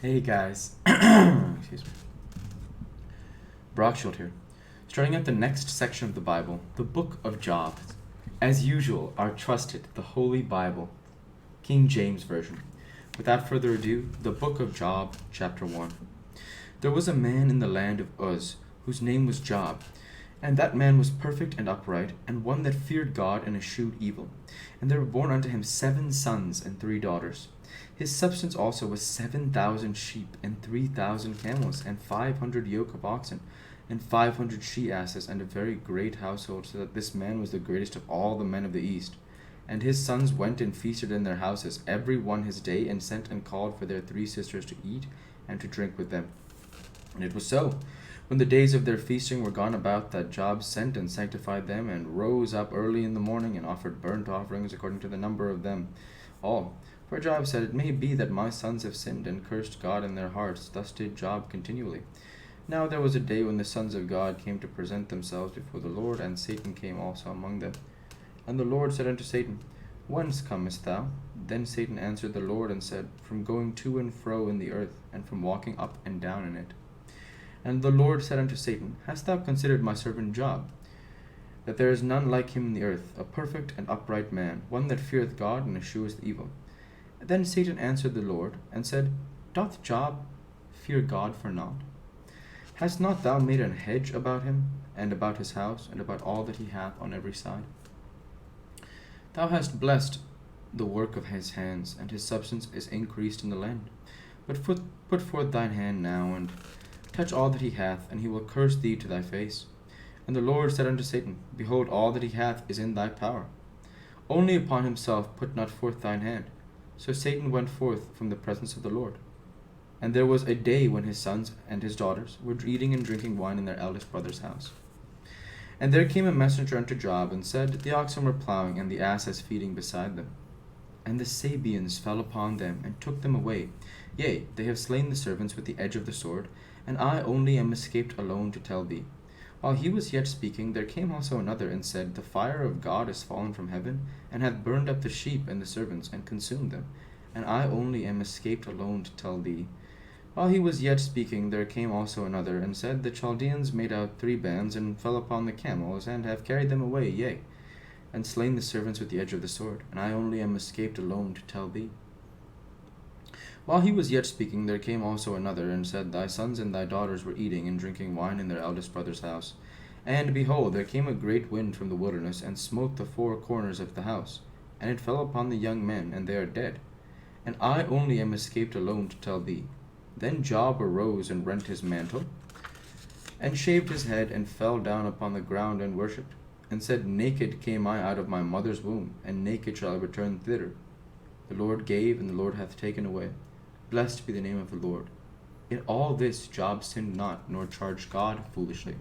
Hey guys, excuse me. Brockshield here. Starting at the next section of the Bible, the book of Job. As usual, our trusted, the Holy Bible, King James Version. Without further ado, the book of Job, chapter 1. There was a man in the land of Uz, whose name was Job. And that man was perfect and upright, and one that feared God and eschewed evil. And there were born unto him 7 sons and 3 daughters. His substance also was 7,000 sheep, and 3,000 camels, and 500 yoke of oxen, and 500 she-asses, and a very great household, so that this man was the greatest of all the men of the east. And his sons went and feasted in their houses, every one his day, and sent and called for their 3 sisters to eat and to drink with them. And it was so, when the days of their feasting were gone about, that Job sent and sanctified them, and rose up early in the morning, and offered burnt offerings according to the number of them all. For Job said, It may be that my sons have sinned, and cursed God in their hearts. Thus did Job continually. Now there was a day when the sons of God came to present themselves before the Lord, and Satan came also among them. And the Lord said unto Satan, Whence comest thou? Then Satan answered the Lord, and said, From going to and fro in the earth, and from walking up and down in it. And the Lord said unto Satan, Hast thou considered my servant Job, that there is none like him in the earth, a perfect and upright man, one that feareth God and escheweth evil? Then Satan answered the Lord, and said, Doth Job fear God for naught? Hast not thou made an hedge about him, and about his house, and about all that he hath on every side? Thou hast blessed the work of his hands, and his substance is increased in the land. But put forth thine hand now, and touch all that he hath, and he will curse thee to thy face. And the Lord said unto Satan, Behold, all that he hath is in thy power. Only upon himself put not forth thine hand. So Satan went forth from the presence of the Lord. And there was a day when his sons and his daughters were eating and drinking wine in their eldest brother's house. And there came a messenger unto Job, and said, The oxen were plowing, and the asses feeding beside them. And the Sabeans fell upon them, and took them away. Yea, they have slain the servants with the edge of the sword, and I only am escaped alone to tell thee. While he was yet speaking, there came also another, and said, The fire of God is fallen from heaven, and hath burned up the sheep and the servants, and consumed them. And I only am escaped alone to tell thee. While he was yet speaking, there came also another, and said, The Chaldeans made out 3 bands, and fell upon the camels, and have carried them away, yea, and slain the servants with the edge of the sword. And I only am escaped alone to tell thee. While he was yet speaking, there came also another, and said, Thy sons and thy daughters were eating and drinking wine in their eldest brother's house. And behold, there came a great wind from the wilderness, and smote the 4 corners of the house, and it fell upon the young men, and they are dead. And I only am escaped alone to tell thee. Then Job arose and rent his mantle, and shaved his head, and fell down upon the ground, and worshipped, and said, Naked came I out of my mother's womb, and naked shall I return thither. The Lord gave, and the Lord hath taken away. Blessed be the name of the Lord. In all this Job sinned not, nor charged God foolishly.